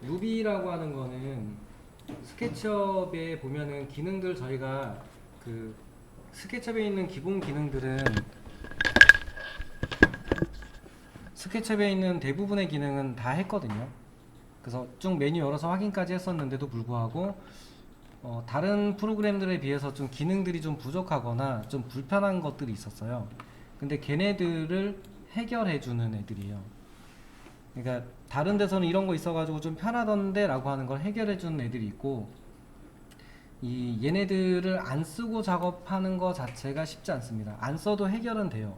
루비라고 하는 거는 스케치업에 보면은 기능들 저희가 그 스케치업에 있는 기본 기능들은 스케치업에 있는 대부분의 기능은 다 했거든요. 그래서 쭉 메뉴 열어서 확인까지 했었는데도 불구하고 다른 프로그램들에 비해서 좀 기능들이 좀 부족하거나 좀 불편한 것들이 있었어요. 근데 걔네들을 해결해주는 애들이에요. 그러니까 다른 데서는 이런 거 있어가지고 좀 편하던데 라고 하는 걸 해결해주는 애들이 있고, 이 얘네들을 안 쓰고 작업하는 거 자체가 쉽지 않습니다. 안 써도 해결은 돼요.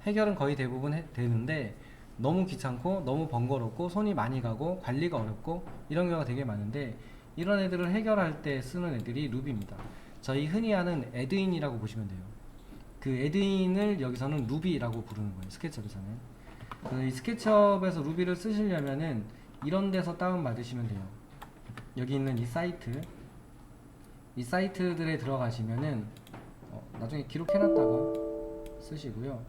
해결은 거의 대부분 되는데 너무 귀찮고 너무 번거롭고 손이 많이 가고 관리가 어렵고 이런 경우가 되게 많은데, 이런 애들을 해결할 때 쓰는 애들이 루비입니다. 저희 흔히 아는 애드인이라고 보시면 돼요. 그 애드인을 여기서는 루비라고 부르는 거예요, 스케치업에서는. 그래서 이 스케치업에서 루비를 쓰시려면은 이런 데서 다운 받으시면 돼요. 여기 있는 이 사이트들에 들어가시면은 나중에 기록해놨다가 쓰시고요.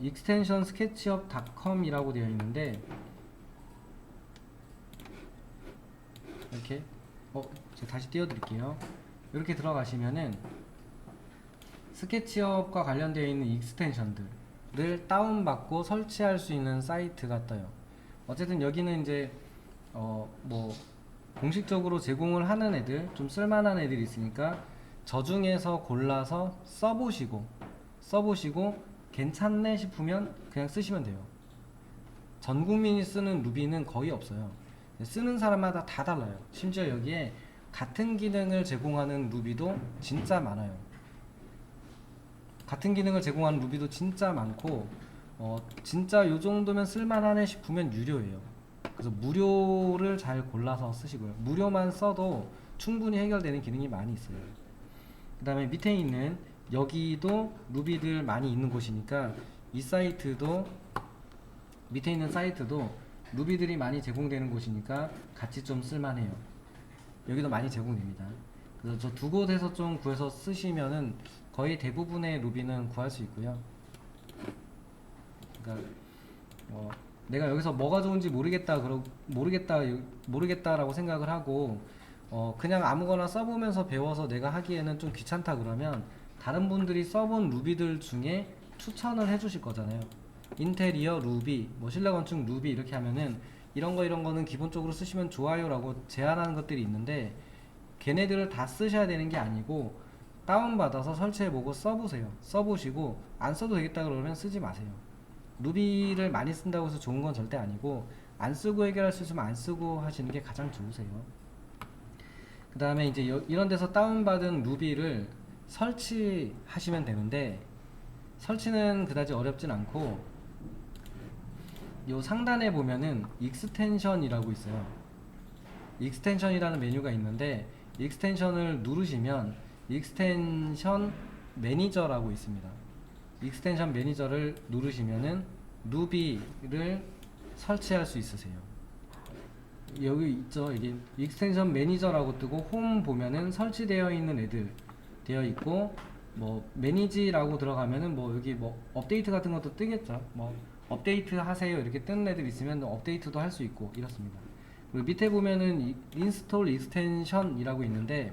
extension sketchup.com이라고 되어 있는데, 이렇게 제가 다시 띄워드릴게요. 이렇게 들어가시면은 스케치업과 관련되어 있는 익스텐션들을 다운받고 설치할 수 있는 사이트가 떠요. 어쨌든 여기는 이제 뭐 공식적으로 제공을 하는 애들, 좀 쓸만한 애들이 있으니까 저 중에서 골라서 써보시고 괜찮네 싶으면 그냥 쓰시면 돼요. 전 국민이 쓰는 루비는 거의 없어요. 쓰는 사람마다 다 달라요. 심지어 여기에 같은 기능을 제공하는 루비도 진짜 많아요. 같은 기능을 제공하는 루비도 진짜 많고, 진짜 요 정도면 쓸만하네 싶으면 유료예요. 그래서 무료를 잘 골라서 쓰시고요. 무료만 써도 충분히 해결되는 기능이 많이 있어요. 그 다음에 밑에 있는 여기도 루비들 많이 있는 곳이니까 이 사이트도, 밑에 있는 사이트도 루비들이 많이 제공되는 곳이니까 같이 좀 쓸만해요. 여기도 많이 제공됩니다. 그래서 저 두 곳에서 좀 구해서 쓰시면은 거의 대부분의 루비는 구할 수 있고요. 그러니까 내가 여기서 뭐가 좋은지 모르겠다라고 생각을 하고 그냥 아무거나 써보면서 배워서 내가 하기에는 좀 귀찮다 그러면 다른 분들이 써본 루비들 중에 추천을 해주실 거잖아요. 인테리어 루비, 뭐 실내 건축 루비 이렇게 하면은 이런 거는 기본적으로 쓰시면 좋아요라고 제안하는 것들이 있는데, 걔네들을 다 쓰셔야 되는 게 아니고 다운받아서 설치해보고 써보세요. 써보시고 안 써도 되겠다 그러면 쓰지 마세요. 루비를 많이 쓴다고 해서 좋은 건 절대 아니고, 안 쓰고 해결할 수 있으면 안 쓰고 하시는 게 가장 좋으세요. 그 다음에 이제 이런 데서 다운받은 루비를 설치하시면 되는데, 설치는 그다지 어렵진 않고 요 상단에 보면은 익스텐션이라고 있어요. 익스텐션이라는 메뉴가 있는데, 익스텐션을 누르시면 익스텐션 매니저라고 있습니다. 익스텐션 매니저를 누르시면은 루비를 설치할 수 있으세요. 여기 있죠. 이게 익스텐션 매니저라고 뜨고 홈 보면은 설치되어 있는 애들 되어 있고, 뭐 매니지라고 들어가면은 뭐 여기 뭐 업데이트 같은 것도 뜨겠죠. 뭐 업데이트 하세요 이렇게 뜨는 애들 있으면 업데이트도 할 수 있고 이렇습니다. 그리고 밑에 보면은 인스톨 익스텐션이라고 있는데,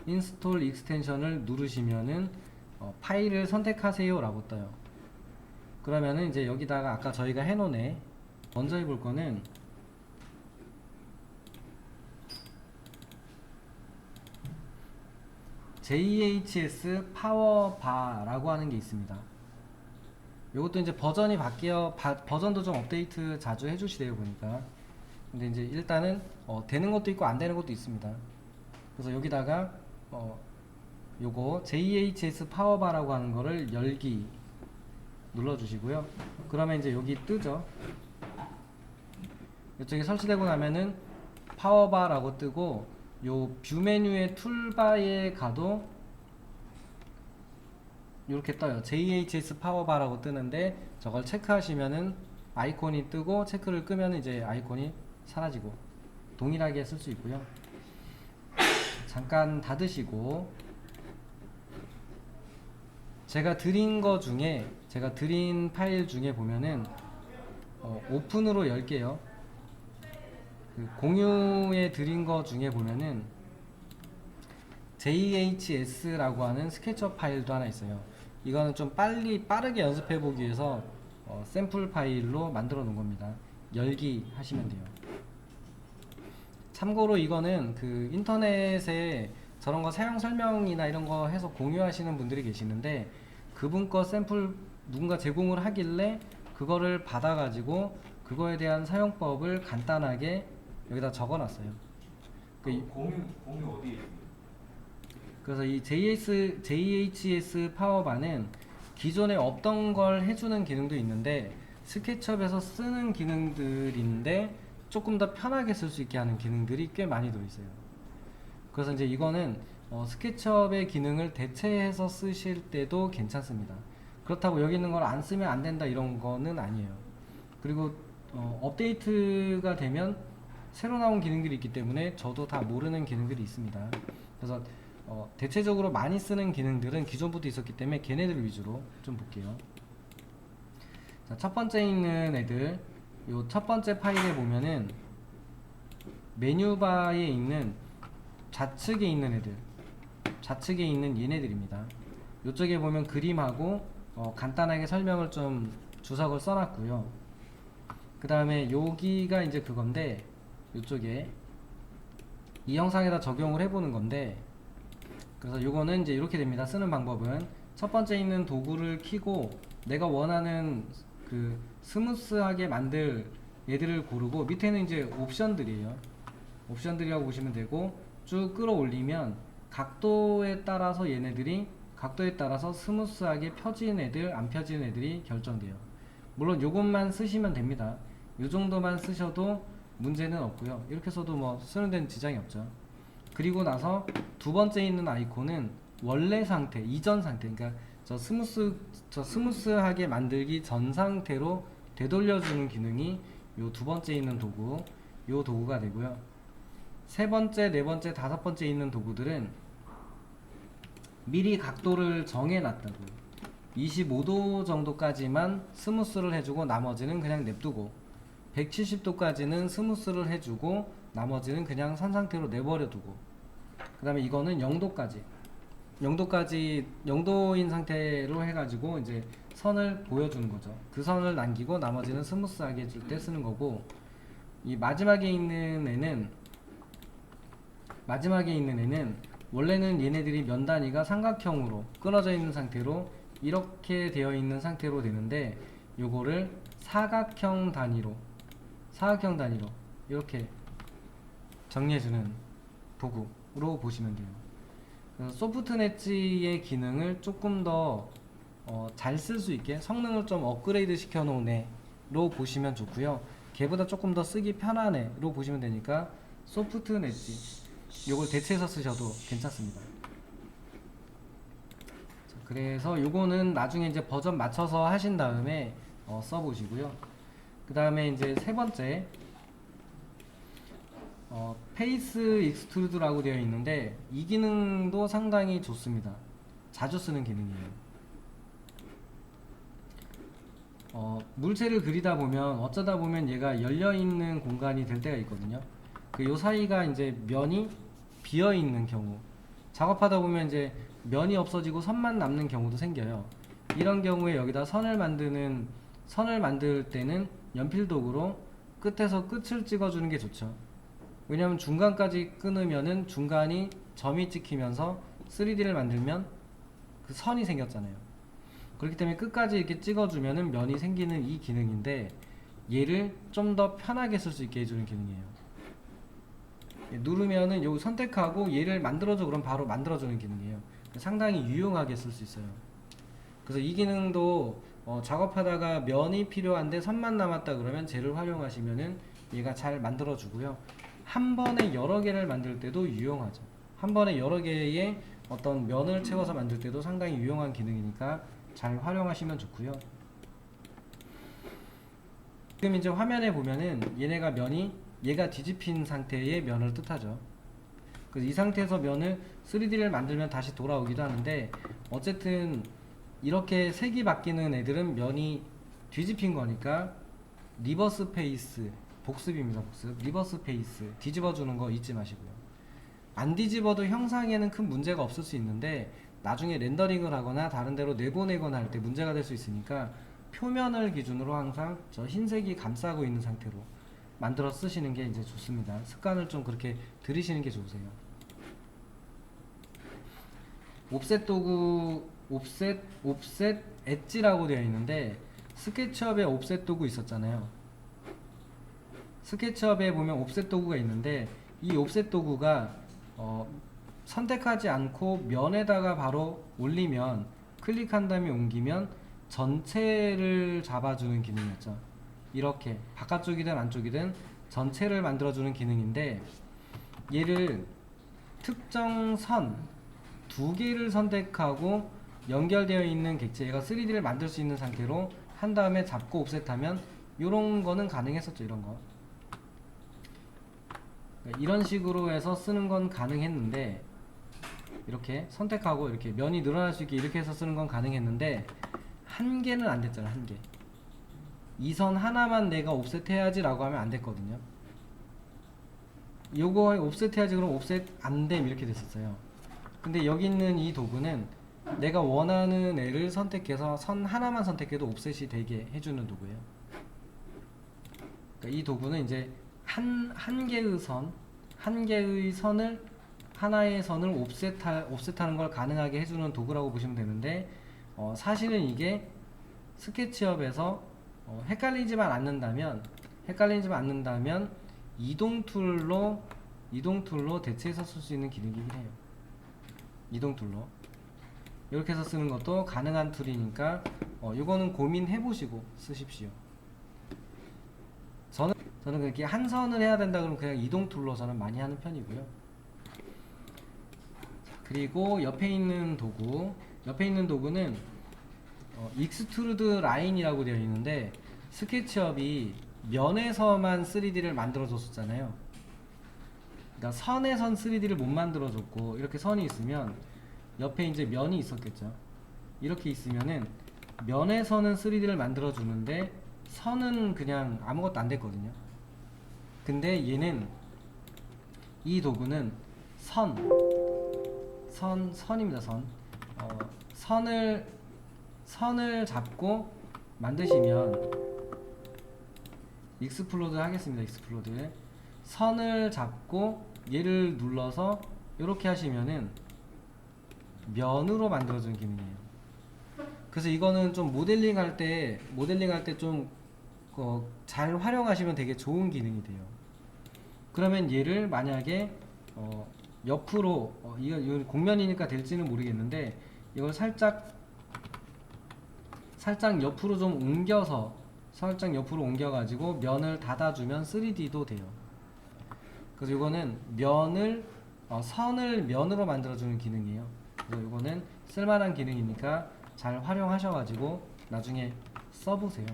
인스톨 익스텐션을 누르시면은 파일을 선택하세요 라고 떠요. 그러면은 이제 여기다가 아까 저희가 해놓은 애 먼저 해볼 거는 JHS 파워바라고 하는 게 있습니다. 이것도 이제 버전이 버전도 좀 업데이트 자주 해주시대요 보니까. 근데 이제 일단은 되는 것도 있고 안 되는 것도 있습니다. 그래서 여기다가 요거 JHS 파워바라고 하는 거를 열기 눌러주시고요. 그러면 이제 여기 뜨죠. 이쪽에 설치되고 나면은 파워바라고 뜨고, 요 뷰 메뉴의 툴바에 가도 이렇게 떠요. JHS 파워바라고 뜨는데, 저걸 체크하시면은 아이콘이 뜨고, 체크를 끄면 이제 아이콘이 사라지고 동일하게 쓸 수 있고요. 잠깐 닫으시고, 제가 드린 파일 중에 보면은 오픈으로 열게요. 그 공유해 드린 거 중에 보면은 JHS라고 하는 스케치업 파일도 하나 있어요. 이거는 좀 빠르게 연습해 보기 위해서 샘플 파일로 만들어 놓은 겁니다. 열기 하시면 돼요. 참고로 이거는 그 인터넷에 저런 거 사용 설명이나 이런 거 해서 공유하시는 분들이 계시는데, 그분 거 샘플 누군가 제공을 하길래 그거를 받아가지고 그거에 대한 사용법을 간단하게 여기다 적어놨어요. 공유 어디에 있습니까? 그래서 이 JHS 파워바는 기존에 없던 걸 해주는 기능도 있는데, 스케치업에서 쓰는 기능들인데 조금 더 편하게 쓸 수 있게 하는 기능들이 꽤 많이 들어있어요. 그래서 이제 이거는 스케치업의 기능을 대체해서 쓰실 때도 괜찮습니다. 그렇다고 여기 있는 걸 안 쓰면 안 된다 이런 거는 아니에요. 그리고 업데이트가 되면 새로 나온 기능들이 있기 때문에 저도 다 모르는 기능들이 있습니다. 그래서 대체적으로 많이 쓰는 기능들은 기존부터 있었기 때문에 걔네들 위주로 좀 볼게요. 자, 첫 번째 있는 애들, 요 첫 번째 파일에 보면은 메뉴바에 있는 좌측에 있는 애들, 좌측에 있는 얘네들입니다. 요쪽에 보면 그림하고 간단하게 설명을 좀 주석을 써놨고요. 그 다음에 여기가 이제 그건데, 요쪽에 이 영상에다 적용을 해보는 건데, 그래서 요거는 이제 이렇게 됩니다. 쓰는 방법은 첫 번째 있는 도구를 키고 내가 원하는 그 스무스하게 만들 얘들을 고르고, 밑에는 이제 옵션들이에요. 옵션들이라고 보시면 되고, 쭉 끌어올리면 각도에 따라서 얘네들이 각도에 따라서 스무스하게 펴진 애들 안 펴진 애들이 결정돼요. 물론 요것만 쓰시면 됩니다. 요 정도만 쓰셔도 문제는 없고요. 이렇게 써도 뭐 쓰는 데는 지장이 없죠. 그리고 나서 두 번째 있는 아이콘은 원래 상태, 이전 상태, 그러니까 저 스무스하게 만들기 전 상태로 되돌려주는 기능이 요 두 번째 있는 도구, 요 도구가 되고요. 세 번째, 네 번째, 다섯 번째 있는 도구들은 미리 각도를 정해놨다고. 25도 정도까지만 스무스를 해주고 나머지는 그냥 냅두고, 170도까지는 스무스를 해주고 나머지는 그냥 선 상태로 내버려 두고, 그 다음에 이거는 0도인 상태로 해가지고 이제 선을 보여주는 거죠. 그 선을 남기고 나머지는 스무스하게 해줄 때 쓰는 거고, 이 마지막에 있는 애는 원래는 얘네들이 면 단위가 삼각형으로 끊어져 있는 상태로 이렇게 되어 있는 상태로 되는데, 요거를 사각형 단위로 이렇게 정리해주는 도구로 보시면 돼요. 그래서 소프트 엣지의 기능을 조금 더 잘 쓸 수 있게 성능을 좀 업그레이드 시켜 놓은 애로 보시면 좋고요. 걔보다 조금 더 쓰기 편한 애로 보시면 되니까 소프트 엣지 요걸 대체해서 쓰셔도 괜찮습니다. 자, 그래서 요거는 나중에 이제 버전 맞춰서 하신 다음에 써보시고요. 그 다음에 이제 세 번째 페이스 익스트루드라고 되어 있는데, 이 기능도 상당히 좋습니다. 자주 쓰는 기능이에요. 물체를 그리다 보면 어쩌다 보면 얘가 열려있는 공간이 될 때가 있거든요. 그 요 사이가 이제 면이 비어 있는 경우, 작업하다 보면 이제 면이 없어지고 선만 남는 경우도 생겨요. 이런 경우에 여기다 선을 만들 때는 연필 도구로 끝에서 끝을 찍어주는 게 좋죠. 왜냐면 중간까지 끊으면은 중간이 점이 찍히면서 3D를 만들면 그 선이 생겼잖아요. 그렇기 때문에 끝까지 이렇게 찍어주면은 면이 생기는 이 기능인데, 얘를 좀 더 편하게 쓸 수 있게 해주는 기능이에요. 누르면은 요 선택하고 얘를 만들어줘, 그럼 바로 만들어주는 기능이에요. 상당히 유용하게 쓸 수 있어요. 그래서 이 기능도 작업하다가 면이 필요한데 선만 남았다 그러면 쟤를 활용하시면은 얘가 잘 만들어주고요. 한 번에 여러 개를 만들 때도 유용하죠. 한 번에 여러 개의 어떤 면을 채워서 만들 때도 상당히 유용한 기능이니까 잘 활용하시면 좋고요. 지금 이제 화면에 보면은 얘가 뒤집힌 상태의 면을 뜻하죠. 그래서 이 상태에서 면을 3D를 만들면 다시 돌아오기도 하는데, 어쨌든 이렇게 색이 바뀌는 애들은 면이 뒤집힌 거니까 리버스 페이스 복습입니다. 복습. 리버스 페이스 뒤집어주는 거 잊지 마시고요. 안 뒤집어도 형상에는 큰 문제가 없을 수 있는데 나중에 렌더링을 하거나 다른 데로 내보내거나 할 때 문제가 될 수 있으니까 표면을 기준으로 항상 저 흰색이 감싸고 있는 상태로 만들어 쓰시는 게 이제 좋습니다. 습관을 좀 그렇게 들이시는 게 좋으세요. 옵셋 도구, 옵셋 엣지라고 되어 있는데 스케치업에 옵셋 도구 있었잖아요. 스케치업에 보면 옵셋 도구가 있는데 이 옵셋 도구가 선택하지 않고 면에다가 바로 올리면 클릭한 다음에 옮기면 전체를 잡아주는 기능이었죠. 이렇게 바깥쪽이든 안쪽이든 전체를 만들어주는 기능인데 얘를 특정 선 두 개를 선택하고 연결되어 있는 객체, 얘가 3D를 만들 수 있는 상태로 한 다음에 잡고 옵셋하면 이런 거는 가능했었죠. 이런 거 이런 식으로 해서 쓰는 건 가능했는데 이렇게 선택하고 이렇게 면이 늘어날 수 있게 이렇게 해서 쓰는 건 가능했는데 한 개는 안 됐잖아. 한 개. 이 선 하나만 내가 옵셋 해야지 라고 하면 안 됐거든요. 요거 옵셋 해야지 그럼 옵셋 안 됨 이렇게 됐었어요. 근데 여기 있는 이 도구는 내가 원하는 애를 선택해서 선 하나만 선택해도 옵셋이 되게 해주는 도구예요. 그러니까 이 도구는 이제 한 개의 선을 하나의 선을 옵셋하는 걸 가능하게 해주는 도구라고 보시면 되는데 사실은 이게 스케치업에서 헷갈리지만 않는다면 이동 툴로 대체해서 쓸 수 있는 기능이긴 해요. 이동 툴로 이렇게 해서 쓰는 것도 가능한 툴이니까 이거는 고민해 보시고 쓰십시오. 저는 그렇게 한 선을 해야 된다 그러면 그냥 이동 툴로 저는 많이 하는 편이고요. 그리고 옆에 있는 도구는 익스트루드 라인이라고 되어 있는데 스케치업이 면에서만 3D를 만들어 줬었잖아요. 그러니까 선에선 3D를 못 만들어 줬고 이렇게 선이 있으면 옆에 이제 면이 있었겠죠. 이렇게 있으면은 면에서는 3D를 만들어 주는데 선은 그냥 아무것도 안 됐거든요. 근데 얘는 이 도구는 선입니다. 선을 잡고 만드시면 익스플로드 하겠습니다. 익스플로드 선을 잡고 얘를 눌러서 이렇게 하시면은 면으로 만들어주는 기능이에요. 그래서 이거는 좀 모델링 할 때 좀 잘 활용하시면 되게 좋은 기능이 돼요. 그러면 얘를 만약에 옆으로 이거 곡면이니까 될지는 모르겠는데 이걸 살짝 옆으로 좀 옮겨서 옮겨가지고 면을 닫아주면 3D도 돼요. 그래서 이거는 선을 면으로 만들어주는 기능이에요. 그래서 이거는 쓸만한 기능이니까 잘 활용하셔가지고 나중에 써보세요.